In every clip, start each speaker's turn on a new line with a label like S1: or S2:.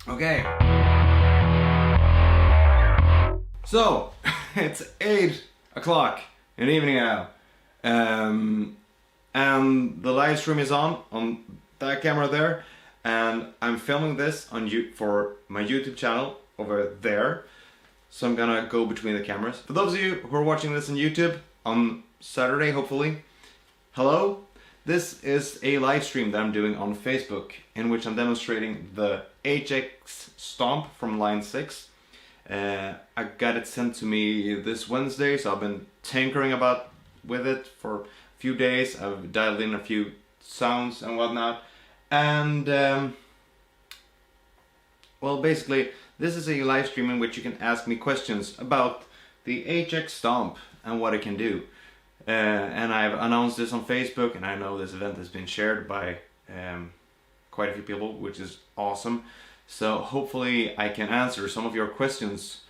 S1: Okay. So, it's 8 o'clock in the evening now. And the live stream is on that camera there. And I'm filming this for my YouTube channel over there. So I'm gonna go between the cameras. For those of you who are watching this on YouTube on Saturday, hopefully, hello. This is a live stream that I'm doing on Facebook in which I'm demonstrating the HX Stomp from line 6. I got it sent to me this Wednesday, so I've been tinkering about with it for a few days. I've dialed in a few sounds and whatnot. And well, basically, this is a live stream in which you can ask me questions about the HX Stomp and what it can do. And I've announced this on Facebook, and I know this event has been shared by quite a few people, which is awesome. So hopefully I can answer some of your questions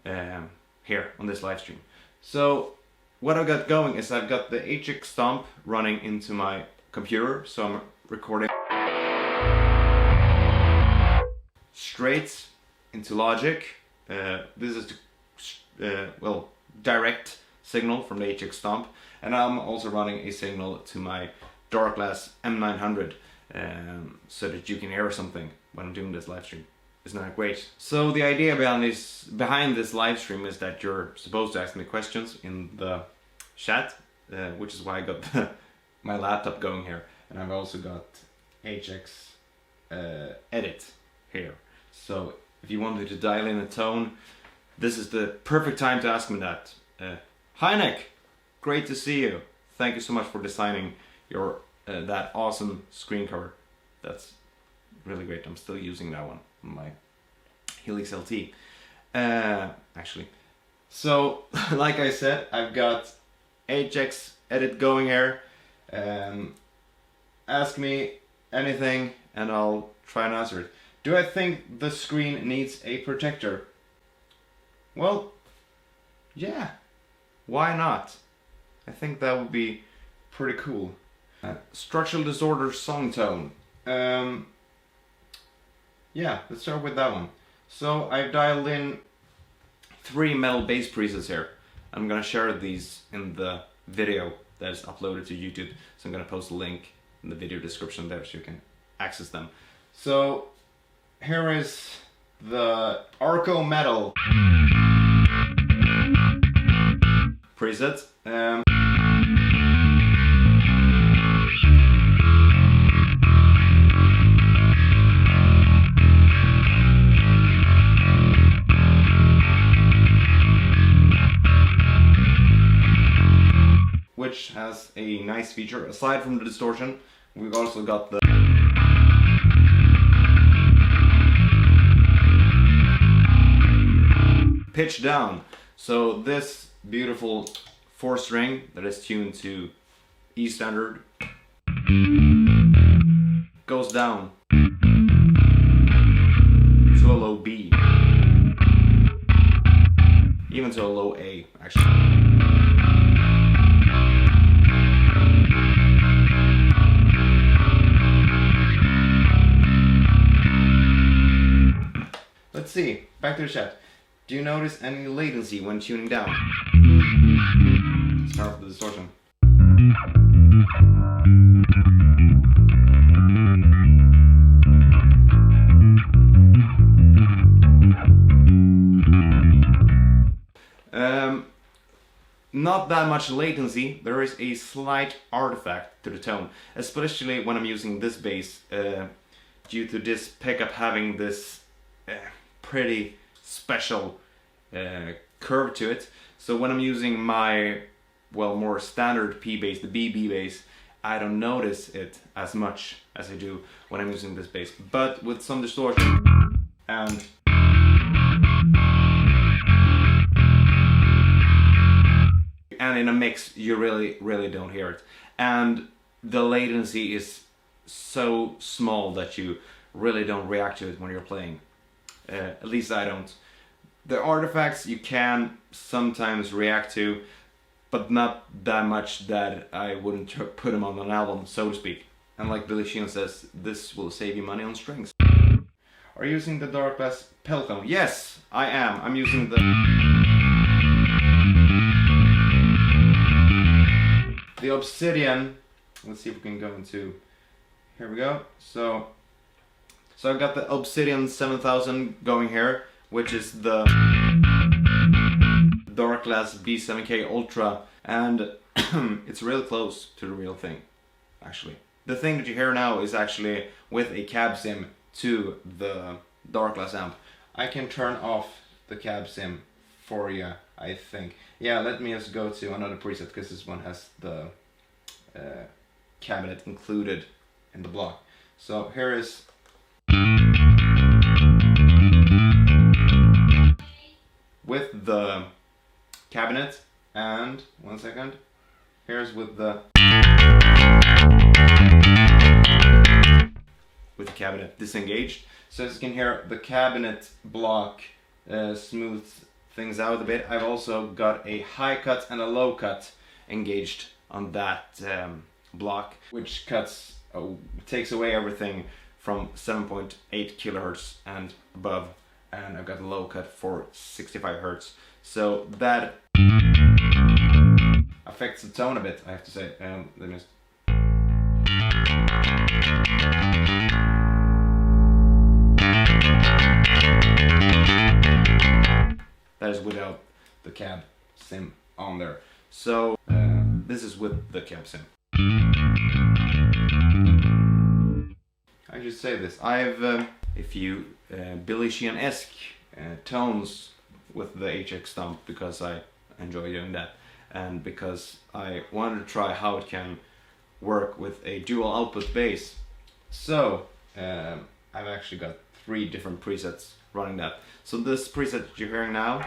S1: here on this live stream. So what I've got going is I've got the HX Stomp running into my computer, so I'm recording straight into Logic. This is the well, direct signal from the HX Stomp, and I'm also running a signal to my Darkglass M900 so that you can hear something when I'm doing this live stream. Isn't that great? So the idea behind this live stream is that you're supposed to ask me questions in the chat, which is why I got my laptop going here, and I've also got HX Edit here. So if you wanted to dial in a tone, this is the perfect time to ask me that. Hi Nick, great to see you. Thank you so much for designing your that awesome screen cover. That's really great. I'm still using that one on my Helix LT. Actually. So, like I said, I've got HX Edit going here. Ask me anything and I'll try and answer it. Do I think the screen needs a protector? Well, yeah. Why not? I think that would be pretty cool. Structural disorder song tone. Yeah, let's start with that one. So I've dialed in 3 metal bass presets here. I'm gonna share these in the video that is uploaded to YouTube. So I'm gonna post a link in the video description there so you can access them. So here is the Arco metal preset. Which has a nice feature. Aside from the distortion, we've also got the pitch down. So this beautiful 4-string that is tuned to E standard goes down to a low B, even to a low A actually. Let's see, back to the chat. Do you notice any latency when tuning down? Let's start with the distortion. Not that much latency. There is a slight artifact to the tone, especially when I'm using this bass, due to this pickup having this pretty special curve to it. So when I'm using my, well, more standard P bass, the BB bass, I don't notice it as much as I do when I'm using this bass. But with some distortion and in a mix, you really don't hear it. And the latency is so small that you really don't react to it when you're playing. At least I don't. The artifacts you can sometimes react to, but not that much that I wouldn't put them on an album, so to speak. And like Billy Sheehan says, this will save you money on strings. Are you using the Dark Glass Pelcom? Yes, I am. I'm using the Obsidian. Let's see if we can go into. Here we go. So I've got the Obsidian 7000 going here, which is the Dark Glass B7K Ultra, and it's real close to the real thing, actually. The thing that you hear now is actually with a cab sim to the Dark Glass amp. I can turn off the cab sim for you, I think. Yeah, let me just go to another preset, because this one has the cabinet included in the block. So here is with the cabinet, and one second, here's with the cabinet disengaged. So as you can hear, the cabinet block smooths things out a bit. I've also got a high cut and a low cut engaged on that block, which takes away everything from 7.8 kilohertz and above, and I've got a low cut for 65 hertz. So that affects the tone a bit, I have to say. Let me just... That is without the cab sim on there. So this is with the cab sim. I should say this. I've a few Billy Sheehan-esque tones with the HX Stomp, because I enjoy doing that, and because I wanted to try how it can work with a dual output bass. So I've actually got 3 different presets running that. So this preset that you're hearing now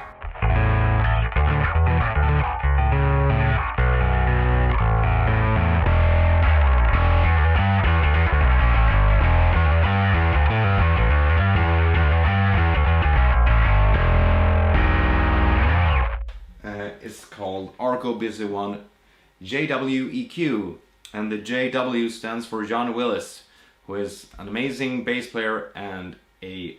S1: is called Arco Busy One JWEQ, and the JW stands for John Willis, who is an amazing bass player and a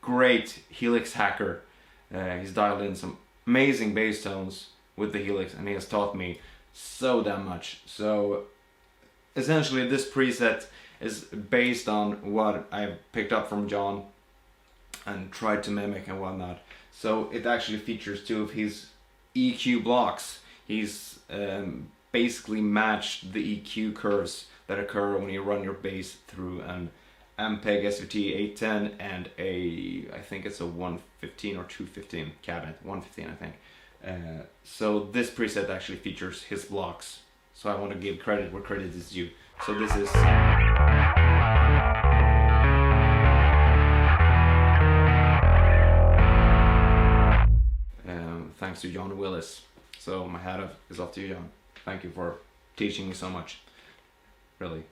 S1: great Helix hacker. He's dialed in some amazing bass tones with the Helix, and he has taught me so damn much. So essentially this preset is based on what I've picked up from John and tried to mimic and whatnot. So it actually features 2 of his EQ blocks. He's basically matched the EQ curves that occur when you run your bass through an Ampeg SVT 810 and I think it's a 115 or 215 cabinet, 115 I think. So this preset actually features his blocks. So I want to give credit where credit is due. So this is thanks to John Willis. So my hat is off to you, John. Thank you for teaching me so much, really.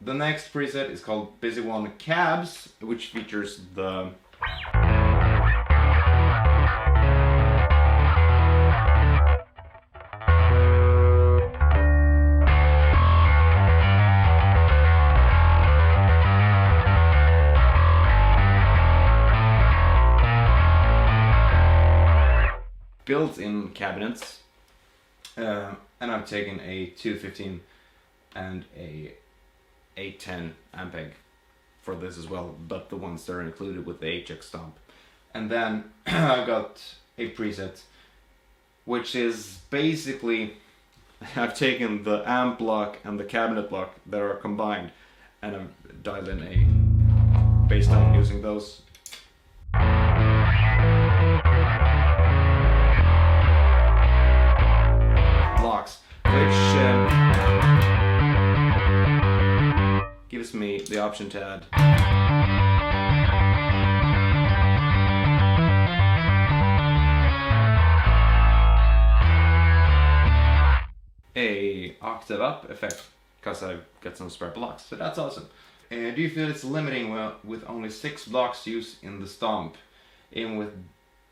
S1: The next preset is called Busy One Cabs, which features the built-in cabinets, and I've taken a 215 and a 810 Ampeg for this as well, but the ones that are included with the HX Stomp. And then I've got a preset which is basically, I've taken the amp block and the cabinet block that are combined, and I've dialed in a bass tone using those. Blocks, which gives me the option to add a octave up effect, because I've got some spare blocks, so that's awesome. Do you feel it's limiting with only 6 blocks to use in the Stomp, even with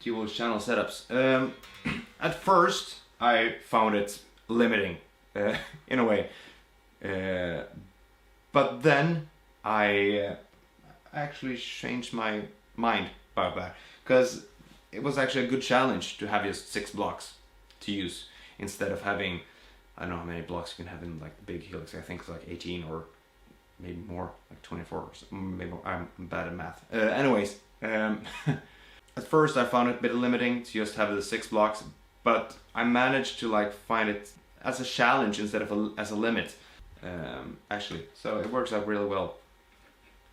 S1: dual channel setups? At first I found it limiting in a way, but then I actually changed my mind about that, because it was actually a good challenge to have just 6 blocks to use instead of having, I don't know how many blocks you can have in like the big helix. I think it's like 18 or maybe more, like 24 or something. Maybe I'm bad at math. Anyways, at first I found it a bit limiting to just have the 6 blocks, but I managed to like find it as a challenge instead of as a limit. Actually, so it works out really well.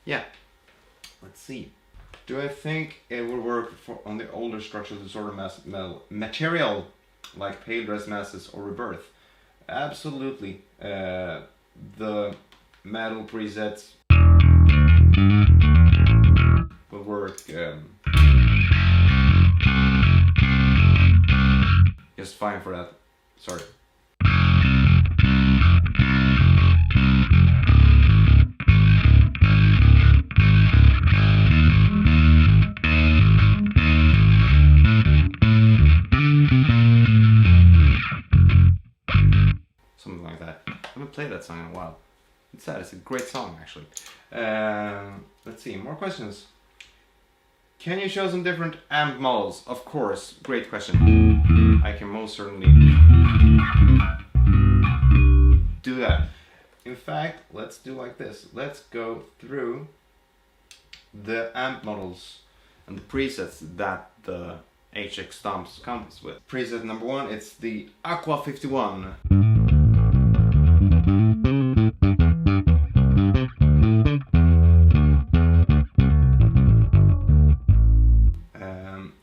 S1: Yeah, let's see. Do I think it would work on the older structural disorder material like pale dress masses or rebirth? Absolutely. The metal presets will work just fine for that. Sorry. Something like that. I haven't played that song in a while. It's sad, it's a great song actually. Let's see, more questions. Can you show some different amp models? Of course, great question. I can most certainly do that. In fact, let's do like this. Let's go through the amp models and the presets that the HX Stomps comes with. Preset number 1, it's the Aqua 51.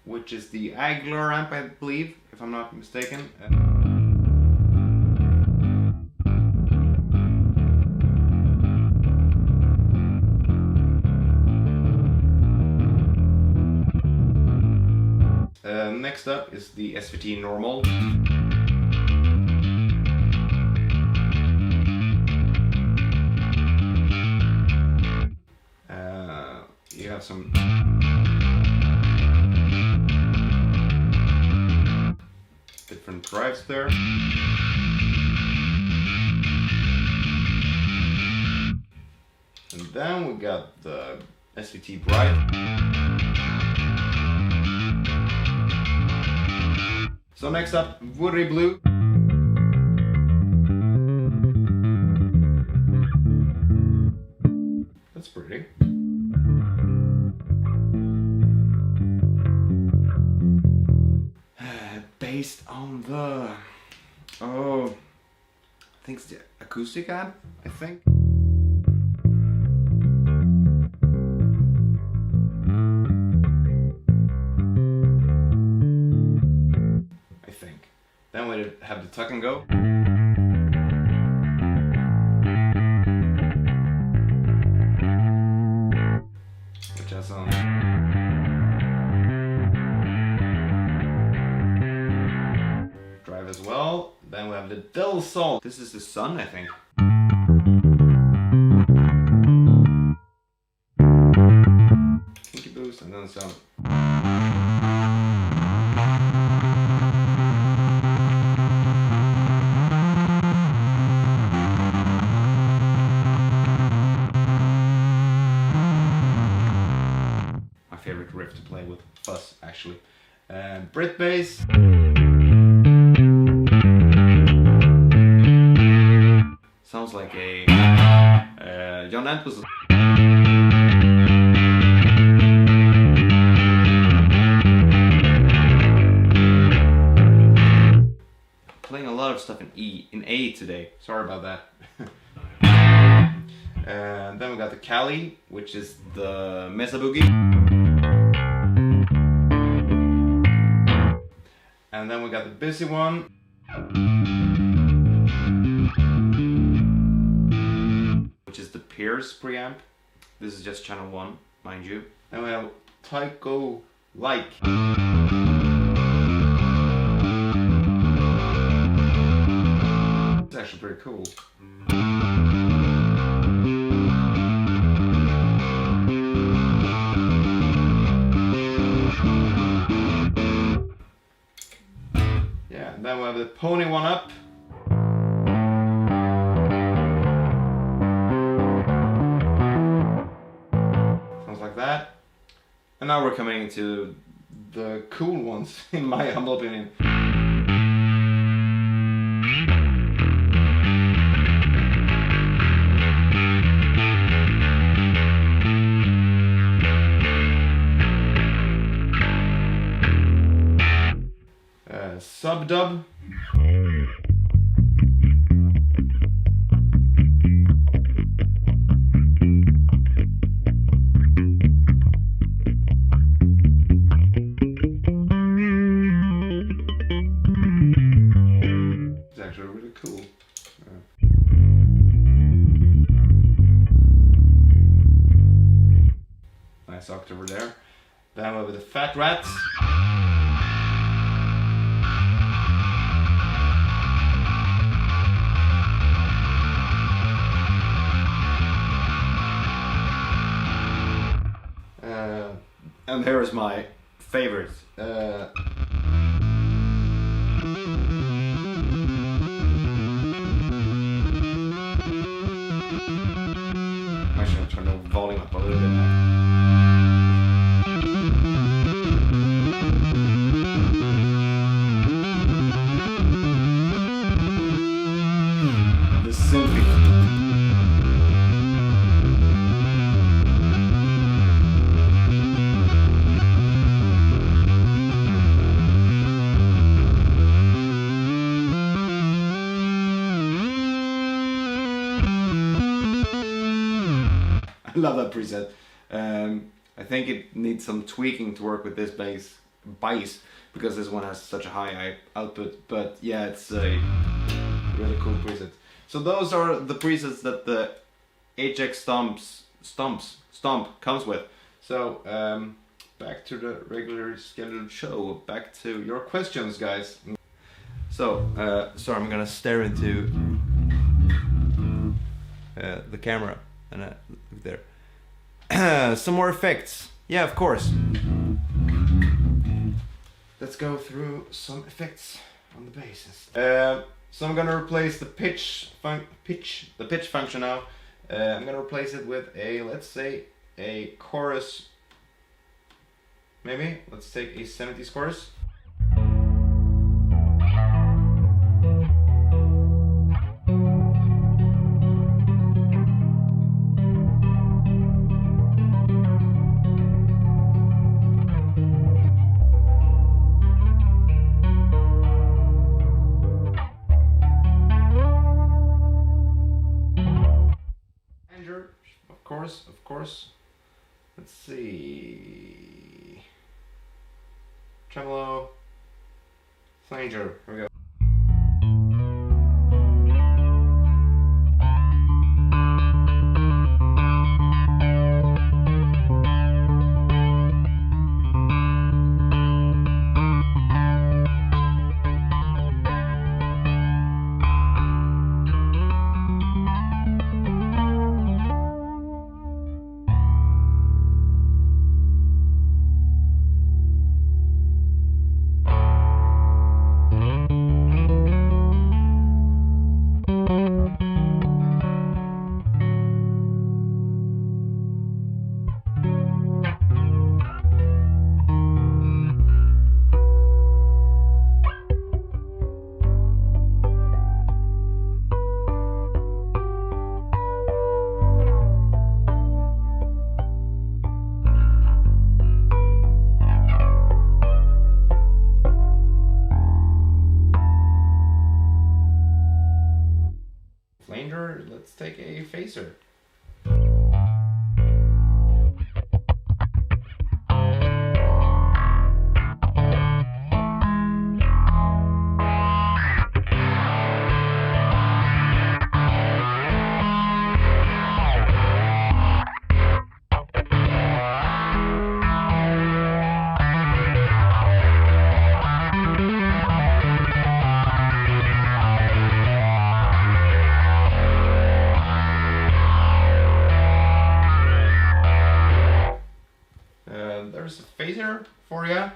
S1: Which is the Aguilar amp, I believe, if I'm not mistaken. Next up is the SVT Normal. You have some different drives there. And then we got the SVT Bright. So next up, Woody Blue. That's pretty. Based on the, I think it's the acoustic amp, I think. Then we have the Tuck and Go. Which has some drive as well. Then we have the Del Sol. This is the Sun, I think. Kinky boost and then some. Favorite riff to play with, fuzz actually. Brit bass. Sounds like a John Entwistle. Playing a lot of stuff in A today. Sorry about that. And then we got the Cali, which is the Mesa Boogie. And then we got the busy one. Which is the Pierce preamp. This is just channel 1, mind you. Then we have Tycho Like. It's actually pretty cool. And then we have the Pony one up. Sounds that. And now we're coming into the cool ones, in my humble opinion. Sub-dub. It's actually really cool. Nice octave over there. Then over the Fat Rats. And here is my favorite. I should turn the volume up a little bit now. The symphony. I love that preset. I think it needs some tweaking to work with this bass because this one has such a high output. But yeah, it's a really cool preset. So those are the presets that the HX Stomp comes with. So back to the regular scheduled show. Back to your questions, guys. So sorry, I'm gonna stare into the camera and look there. Some more effects. Yeah, of course. Let's go through some effects on the basses. So I'm gonna replace the pitch function now. I'm gonna replace it with a, let's say, a chorus. Maybe let's take a 70s chorus. Of course. Let's see. Tremolo, flanger. Here we go. Let's take a phaser. There's a phaser for you.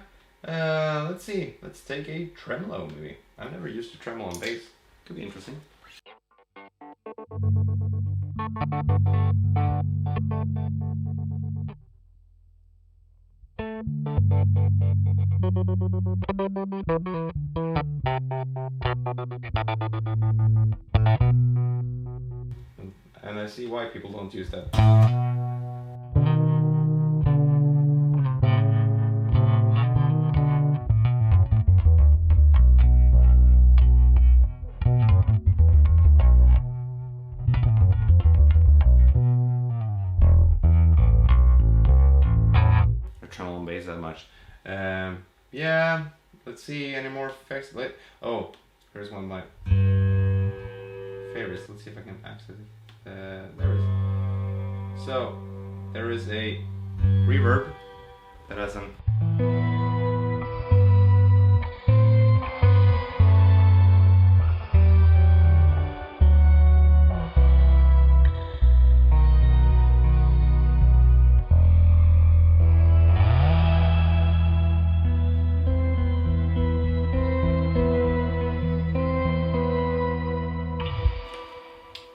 S1: Let's see. Let's take a tremolo maybe. I've never used a tremolo on bass. Could be interesting. And I see why people don't use that. Treble and bass that much. Yeah, let's see, any more effects. Oh, here's one of my favorites. Let's see if I can access it. There it is. So, there is a reverb that has an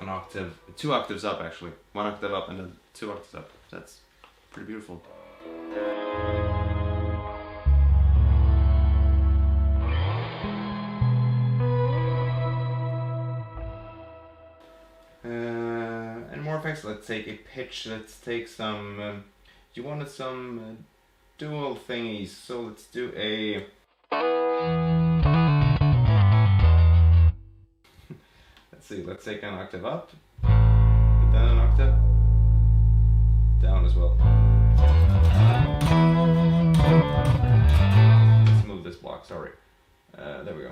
S1: octave, 2 octaves up actually. 1 octave up and then 2 octaves up. That's pretty beautiful. Any more effects? Let's take a pitch. Let's take some. You wanted some dual thingies, so let's do a. Let's see. Let's take an octave up, and then an octave down as well. Let's move this block. Sorry. There we go.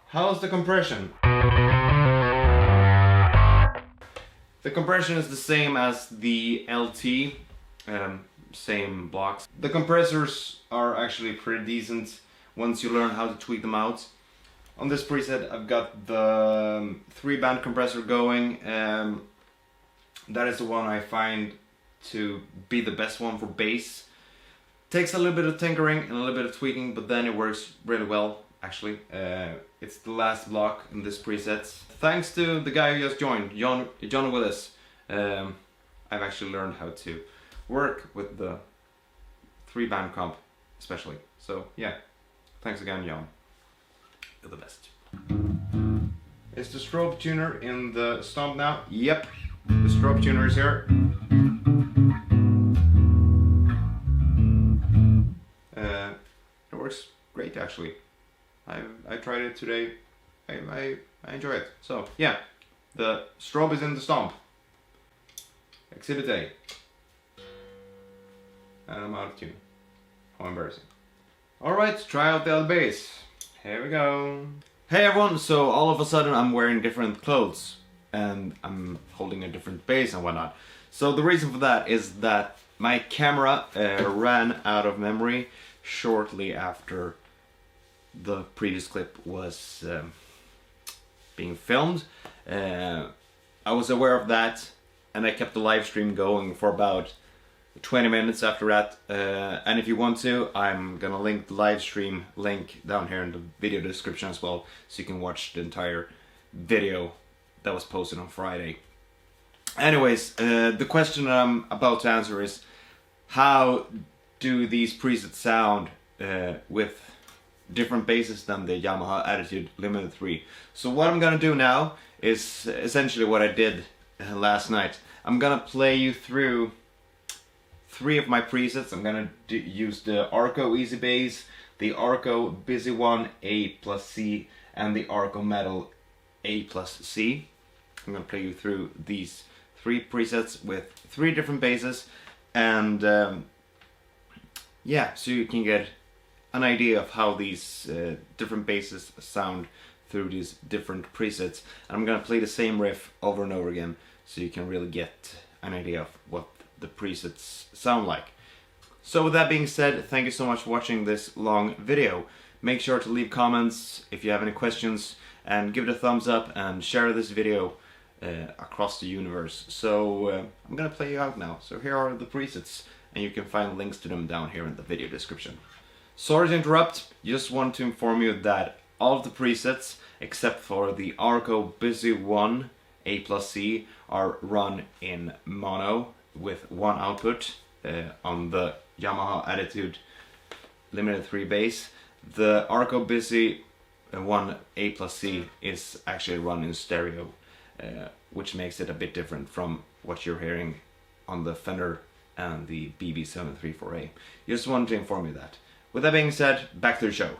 S1: How's the compression? The compression is the same as the LT, same blocks. The compressors are actually pretty decent once you learn how to tweak them out. On this preset I've got the 3-band compressor going. That is the one I find to be the best one for bass. Takes a little bit of tinkering and a little bit of tweaking, but then it works really well. Actually, it's the last block in this preset. Thanks to the guy who just joined, John Willis, I've actually learned how to work with the 3-band comp, especially. So yeah, thanks again, John. You're the best. Is the strobe tuner in the Stomp now? Yep, the strobe tuner is here. It works great actually. I tried it today. I enjoy it. So yeah, the strobe is in the Stomp. Exhibit A. And I'm out of tune. How embarrassing. Alright, try out the other bass. Here we go. Hey everyone, so all of a sudden I'm wearing different clothes and I'm holding a different bass and whatnot. So the reason for that is that my camera ran out of memory shortly after the previous clip was being filmed. I was aware of that and I kept the live stream going for about 20 minutes after that. And if you want to, I'm gonna link the live stream link down here in the video description as well, so you can watch the entire video that was posted on Friday. Anyways, the question that I'm about to answer is, how do these presets sound with different basses than the Yamaha Attitude Limited 3? So what I'm gonna do now is essentially what I did last night. I'm gonna play you through 3 of my presets. I'm gonna use the Arco Easy Bass, the Arco Busy One A+C, and the Arco Metal A+C. I'm gonna play you through these 3 presets with 3 different basses, and yeah, so you can get an idea of how these different basses sound through these different presets. And I'm gonna play the same riff over and over again, so you can really get an idea of what the presets sound like. So with that being said, thank you so much for watching this long video. Make sure to leave comments if you have any questions, and give it a thumbs up and share this video across the universe. So I'm gonna play you out now. So here are the presets, and you can find links to them down here in the video description. Sorry to interrupt, just want to inform you that all of the presets, except for the Arco Busy 1 A plus C, are run in mono with one output on the Yamaha Attitude Limited 3 bass. The Arco Busy 1 A plus C is actually run in stereo, which makes it a bit different from what you're hearing on the Fender and the BB734A. Just wanted to inform you that. With that being said, back to the show.